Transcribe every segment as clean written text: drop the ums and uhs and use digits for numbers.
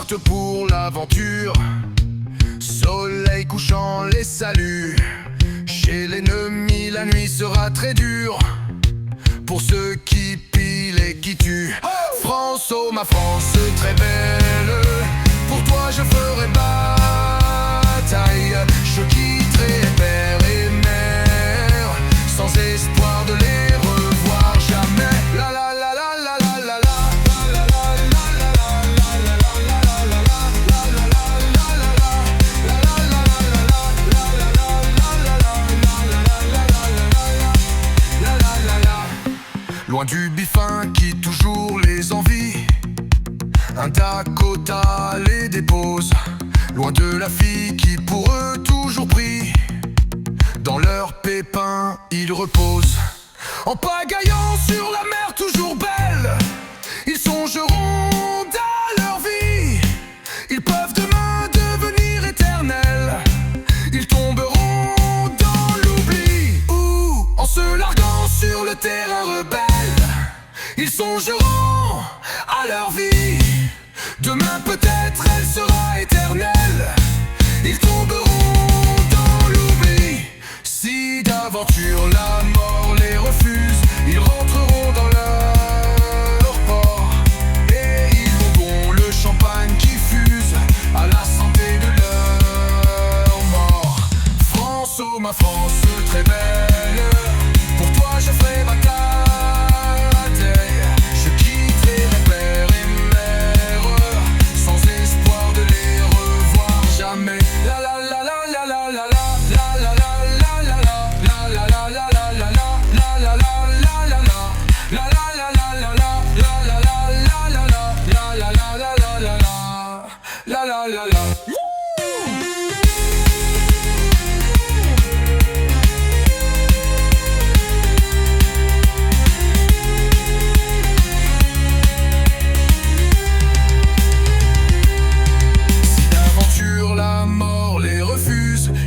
partent pour l'aventure. Soleil couchant les salue. Chez l'ennemi la nuit sera très dure. Pour ceux qui pilent et qui tuent. France, oh ma France très belle, pour toi je ferai bataille. Je quitterai père et mère, sans espoir de les revoir jamais. La la la la la la la la. Loin du bifin qui toujours les envie, un Dakota les dépose. Loin de la fille qui pour eux toujours prie. Dans leurs pépins ils reposent. En pagaillant sur la mer toujours belle, ils songeront à leur vie. Ils peuvent demain devenir éternels. Ils tomberont dans l'oubli, ou en se larguant sur le terrain rebelle. Ils songeront à leur vie. Demain peut-être elle sera éternelle. Ils tomberont dans l'oubli. Si d'aventure la mort les refuse, ils rentreront dans leur port. Et ils boiront le champagne qui fuse à la santé de leur mort. France, oh ma France très belle, pour toi je ferai bataille.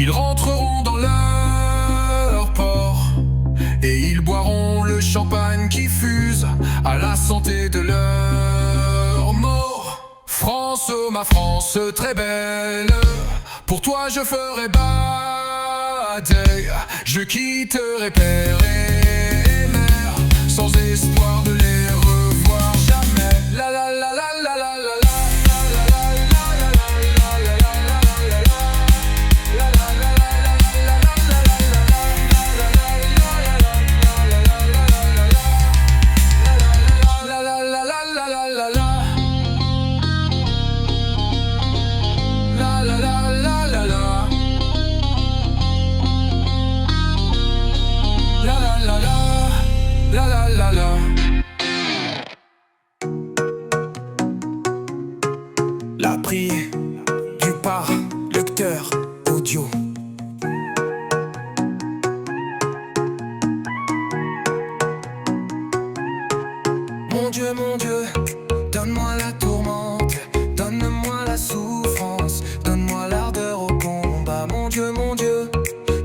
Ils rentreront dans leur port et ils boiront le champagne qui fuse à la santé de leur mort. France, oh ma France très belle, pour toi je ferai bataille. Je quitterai père et mère, sans espoir de les revoir jamais. La la la la la la la la. La prière du par-lecteur audio. Mon Dieu, donne-moi la tourmente, donne-moi la souffrance, donne-moi l'ardeur au combat. Mon Dieu,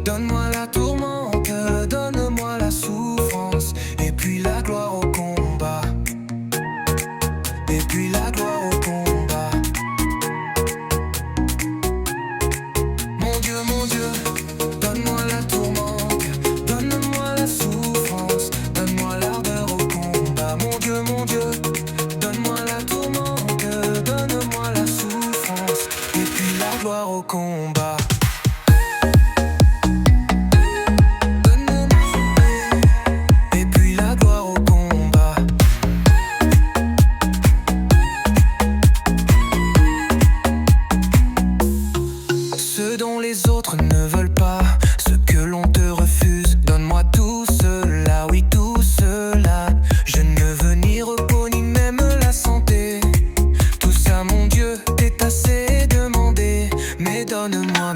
donne-moi la tourmente, donne-moi la souffrance, et puis la gloire au combat. Et puis la gloire au combat. Mon Dieu, donne-moi la tourmente, donne-moi la souffrance, donne-moi l'ardeur au combat. Mon Dieu, donne-moi la tourmente, donne-moi la souffrance, et puis la gloire au combat. Ce dont les autres ne veulent pas, ce que l'on te refuse, donne-moi tout cela, oui tout cela. Je ne veux ni repos ni même la santé. Tout ça mon Dieu est assez demandé. Mais donne-moi,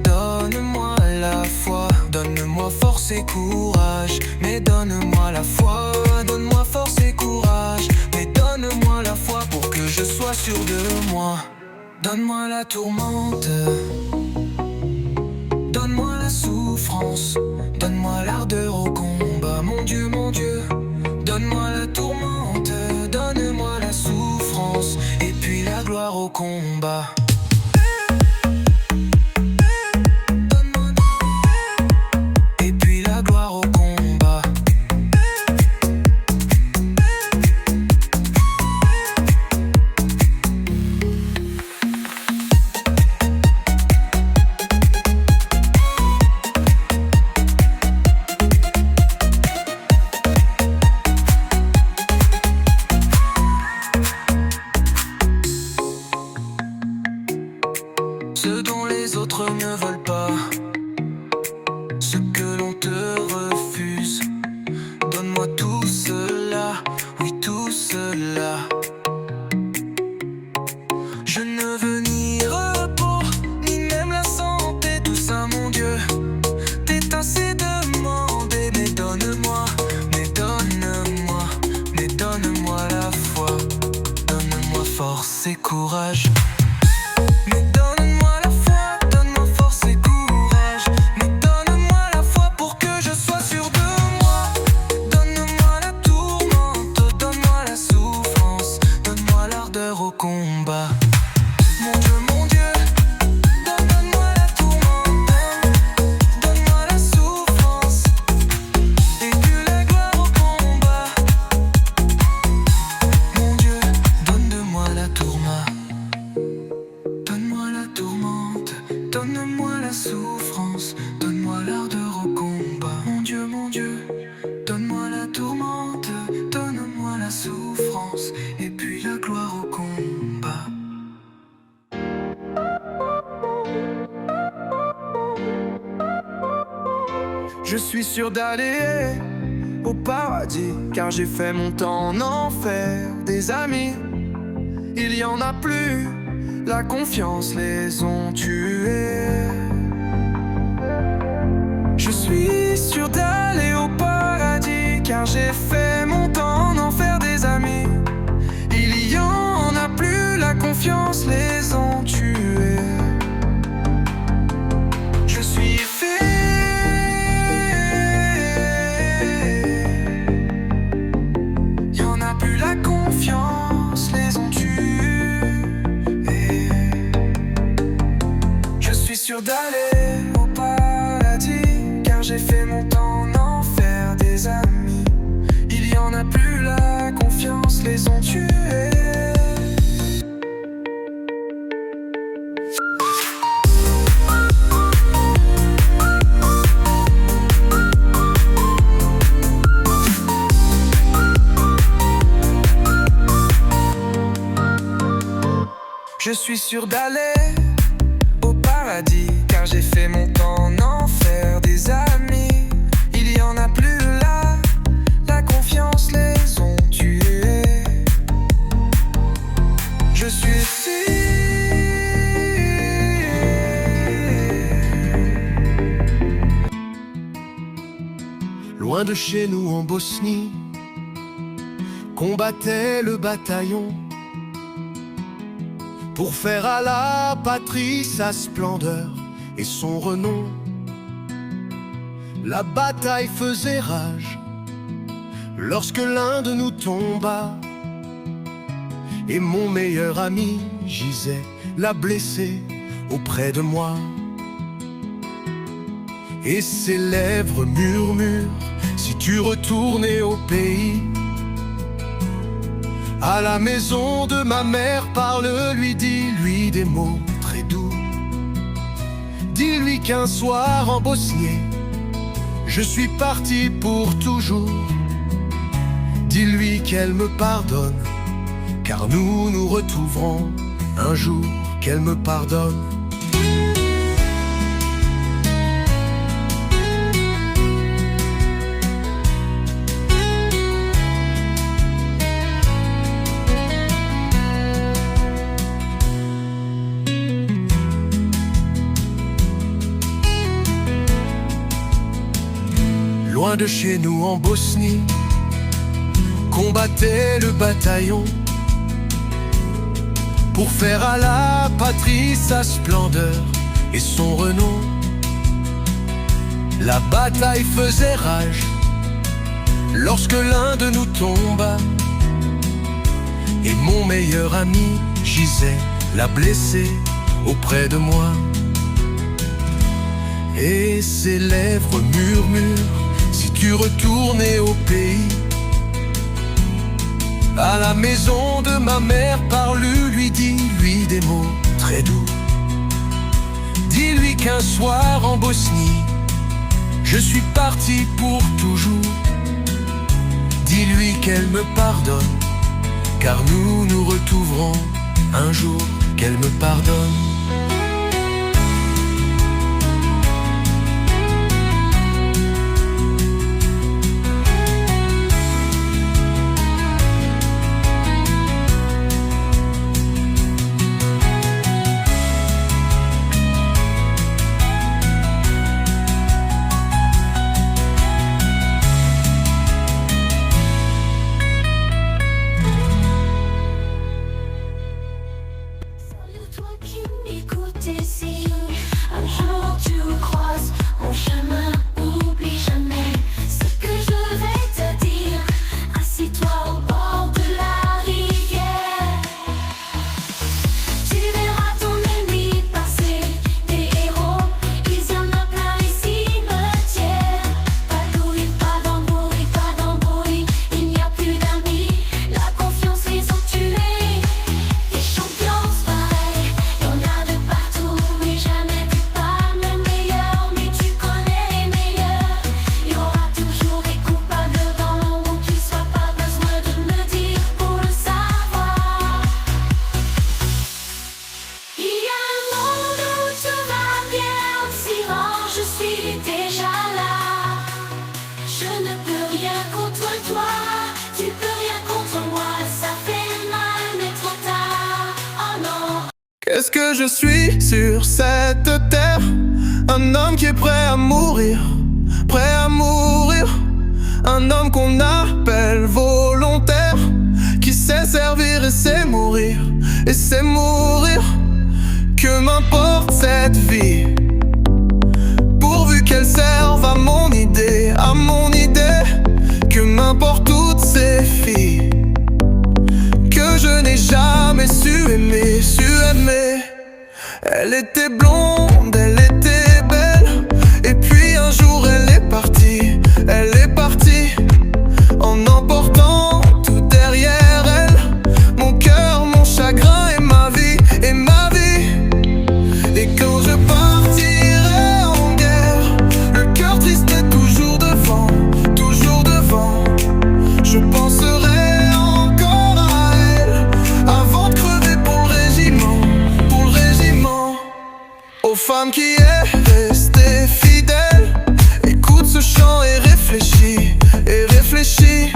donne-moi la foi. Donne-moi force et courage. Mais donne-moi la foi, donne-moi force et courage. Mais donne-moi la foi pour que je sois sûr de moi. Donne-moi la tourmente, donne-moi la souffrance, donne-moi l'ardeur au combat. Mon Dieu, donne-moi la tourmente, donne-moi la souffrance, au combat. Et puis la gloire au combat. Ce dont les autres ne veulent pas, ce que l'on te refuse. Donne-moi tout cela, oui tout cela. Je ne veux ni repos, ni même la santé, tout ça mon Dieu. T'es assez demandé, mais donne-moi, mais donne-moi, mais donne-moi la foi. Donne-moi force et courage. Mais donne-moi la foi, donne-moi force et courage. Mais donne-moi la foi pour que je sois sûr de moi. Donne-moi la tourmente, donne-moi la souffrance, donne-moi l'ardeur au combat. Mon Dieu, donne-moi la tourmente, donne-moi la souffrance, et puis la gloire au combat. Mon Dieu, donne-moi la tourmente. Donne-moi la tourmente, donne-moi la souffrance, donne-moi l'ardeur au combat. Mon Dieu, donne-moi la tourmente, donne-moi la souffrance, et puis la gloire au combat. Je suis sûr d'aller au paradis, car j'ai fait mon temps en enfer. Des amis, il y en a plus. La confiance les ont tués. Je suis sûr d'aller au paradis, car j'ai fait mon temps en enfer. Des amis, il y en a plus. La confiance les ont tués. Je suis fait. Il y en a plus. La confiance les ont tués. Sûr d'aller au paradis, car j'ai fait mon temps en enfer. Des amis, il y en a plus. La confiance les ont tués. Je suis sûr d'aller au paradis, car j'ai fait mon temps en enfer. Des amis, il y en a plus là. La confiance les ont tués. Je suis sûr. Loin de chez nous en Bosnie, combattait le bataillon pour faire à la patrie sa splendeur et son renom. La bataille faisait rage lorsque l'un de nous tomba, et mon meilleur ami gisait, la blessé, auprès de moi. Et ses lèvres murmurent: si tu retournais au pays, à la maison de ma mère, parle-lui, dis-lui des mots très doux. Dis-lui qu'un soir en Bosnie, je suis parti pour toujours. Dis-lui qu'elle me pardonne, car nous nous retrouverons un jour. Qu'elle me pardonne. Loin de chez nous en Bosnie, combattait le bataillon pour faire à la patrie sa splendeur et son renom. La bataille faisait rage lorsque l'un de nous tomba, et mon meilleur ami gisait, l'a blessé auprès de moi. Et ses lèvres murmurent, si tu retournais au pays, à la maison de ma mère, parle-lui, dis-lui des mots très doux. Dis-lui qu'un soir en Bosnie, je suis parti pour toujours. Dis-lui qu'elle me pardonne, car nous nous retrouverons un jour, qu'elle me pardonne. Toi qui m'écoutes ici, un jour tu croises mon chemin, oublie jamais ce que je vais te dire. Assis-toi au bord de la rivière, tu verras ton ennemi passer, des héros, ils y en a plein les cimetières. Pas d'embrouille, il n'y a plus d'amis, la confiance les a tués. Des champions pareils, y'en a de partout, mais jamais tu parles le meilleur, mais tu connais les meilleurs. Il y aura toujours des coupables dans l'ombre, tu sois pas besoin de me dire pour le savoir. Il y a un monde où tout va bien, en silence, je suis déjà là. Je ne peux rien contre toi, tu peux rien contre moi, ça fait mal mais trop tard. Oh non. Qu'est-ce que je suis sur cette terre? Un homme qui est prêt à mourir, prêt à mourir. Un homme qu'on appelle volontaire, qui sait servir et sait mourir, et sait mourir. Que m'importe cette vie, pourvu qu'elle serve à mon idée, à mon idée. Que m'importe toutes ces filles que je n'ai jamais su aimer, su aimer. Elle était blonde, elle était belle, et puis un jour elle est partie, elle est partie, en emportant tout derrière elle, mon cœur, mon chagrin et ma vie, et ma vie. Et quand je partirai en guerre, le cœur triste est toujours devant, toujours devant. Je penserai encore à elle, avant de crever pour le régiment, pour le régiment. Aux femmes qui est restée fidèle, écoute ce chant et réfléchis, et réfléchis.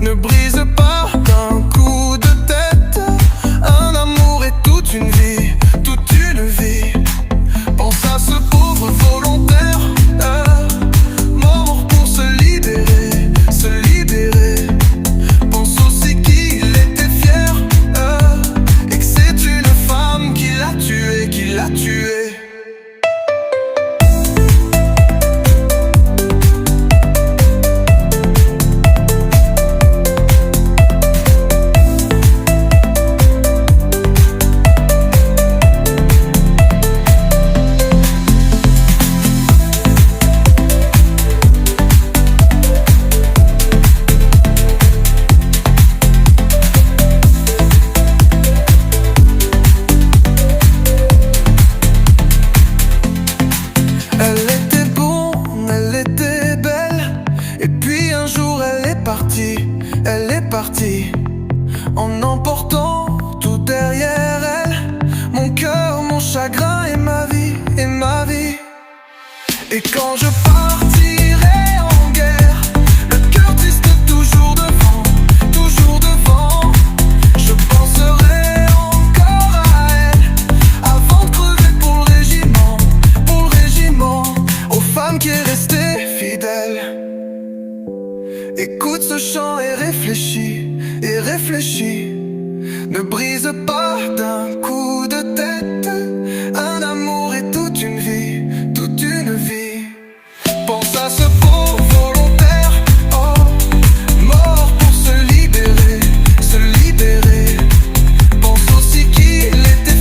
Ne brise pas d'un coup de tête, un amour est toute une vie, toute une vie. Pense à ce pauvre volontaire, mort pour se libérer, se libérer. Pense aussi qu'il était fier, et que c'est une femme qui l'a tué, qui l'a tué. Elle était bonne, elle était belle, et puis un jour elle est partie, en emportant tout derrière elle, mon cœur, mon chagrin et ma vie, et ma vie. Et quand je partirai en guerre, le cœur triste est toujours devant, toujours devant. Je penserai encore à elle, avant de crever pour le régiment, pour le régiment. Aux femmes qui est restée fidèle, écoute ce chant et réfléchis, et réfléchis. Ne brise pas d'un coup de tête, un amour est toute une vie, toute une vie. Pense à ce pauvre volontaire, oh, mort pour se libérer, se libérer. Pense aussi qu'il était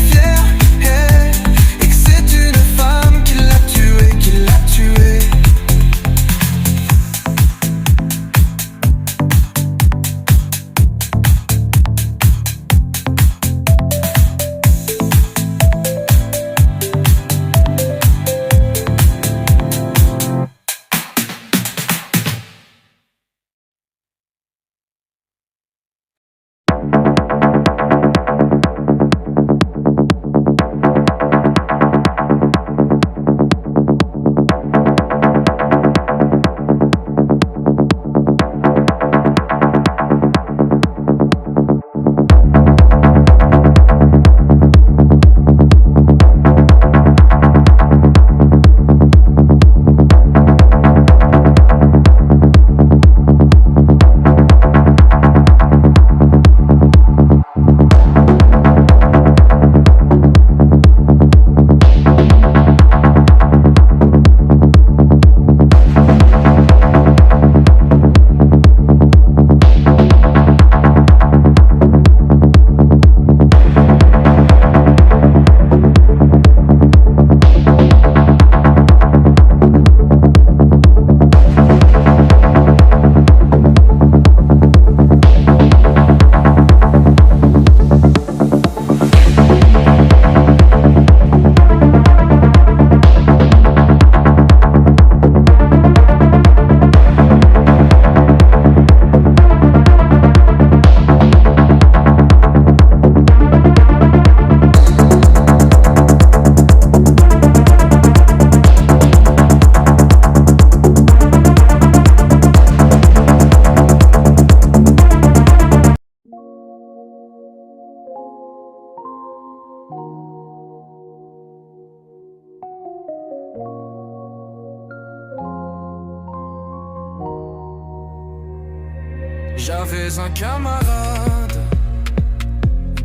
J'avais un camarade,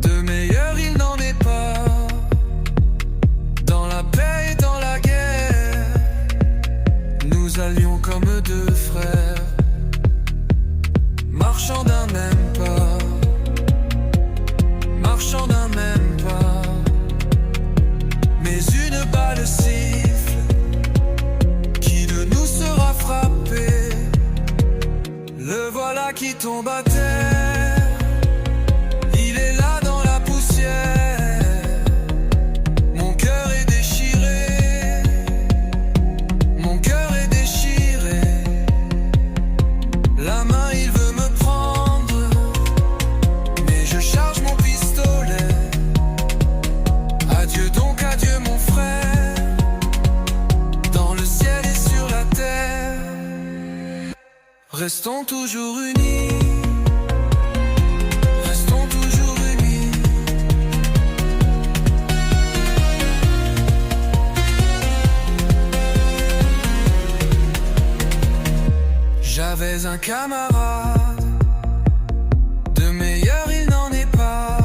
de meilleur il n'en est pas. Dans la paix et dans la guerre, nous allions comme deux frères, marchant d'un même pas, marchant d'un même pas. Mais une balle siffle, qui de nous sera frappé? Le voilà qui tombe à terre, il est là dans la poussière. Mon cœur est déchiré, mon cœur est déchiré. La main il veut me prendre, mais je charge mon pistolet. Adieu donc, adieu mon frère, dans le ciel et sur la terre. Restons toujours unis, restons toujours unis. J'avais un camarade, de meilleur il n'en est pas.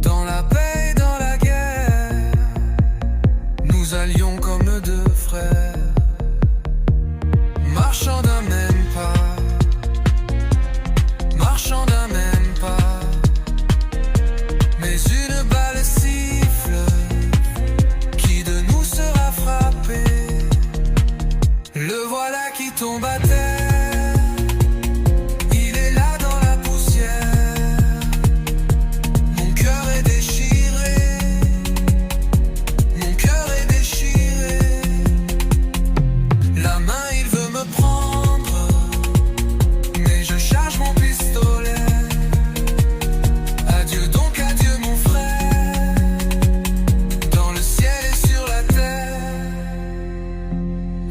Dans la paix et dans la guerre, nous allions comme deux frères, marchant d'un même pas, marchant d'un même pas. Mais une balle siffle, qui de nous sera frappé? Le voilà qui tombe à terre, il est là dans la poussière. Mon cœur est déchiré, mon cœur est déchiré. La main il veut me prendre, mais je charge mon pistolet. Adieu donc, adieu mon frère, dans le ciel et sur la terre.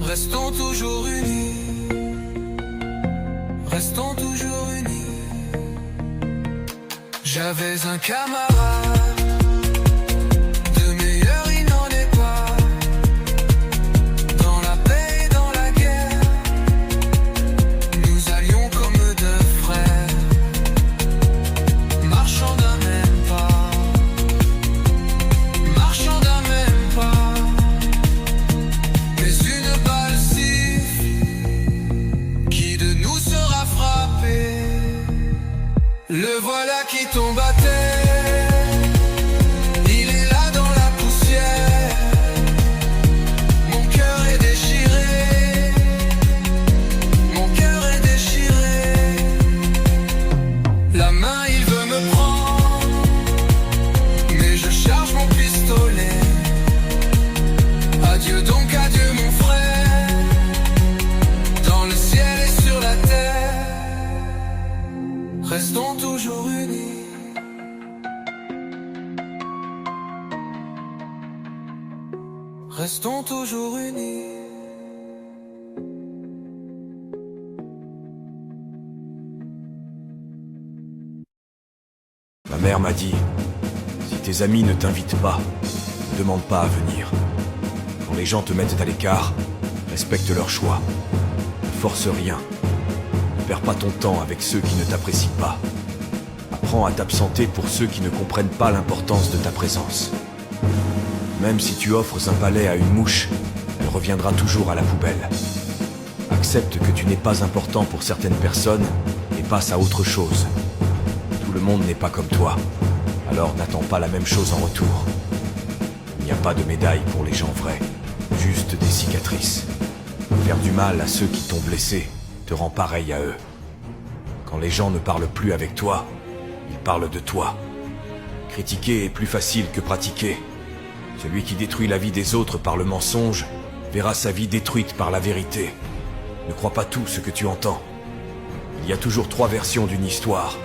Restons toujours unis, restons toujours unis. J'avais un camarade, de meilleur il n'en est pas. Dans la paix et dans la guerre, nous allions comme deux frères, marchant d'un même pas, marchant d'un même pas. Mais une balle siffle, qui de nous sera frappé? Le voilà qui tombe à terre, il est là dans la poussière. Mon cœur est déchiré, mon cœur est déchiré. La main il veut me prendre, mais je charge mon pistolet. Adieu donc, adieu mon frère, dans le ciel et sur la terre. Restons toujours unis. Restons toujours unis. Ma mère m'a dit, si tes amis ne t'invitent pas, ne demande pas à venir. Quand les gens te mettent à l'écart, respecte leur choix. Ne force rien. Ne perds pas ton temps avec ceux qui ne t'apprécient pas. Apprends à t'absenter pour ceux qui ne comprennent pas l'importance de ta présence. Même si tu offres un palais à une mouche, elle reviendra toujours à la poubelle. Accepte que tu n'es pas important pour certaines personnes et passe à autre chose. Tout le monde n'est pas comme toi, alors n'attends pas la même chose en retour. Il n'y a pas de médaille pour les gens vrais, juste des cicatrices. Faire du mal à ceux qui t'ont blessé te rend pareil à eux. Quand les gens ne parlent plus avec toi, ils parlent de toi. Critiquer est plus facile que pratiquer. Celui qui détruit la vie des autres par le mensonge verra sa vie détruite par la vérité. Ne crois pas tout ce que tu entends. Il y a toujours 3 versions d'une histoire.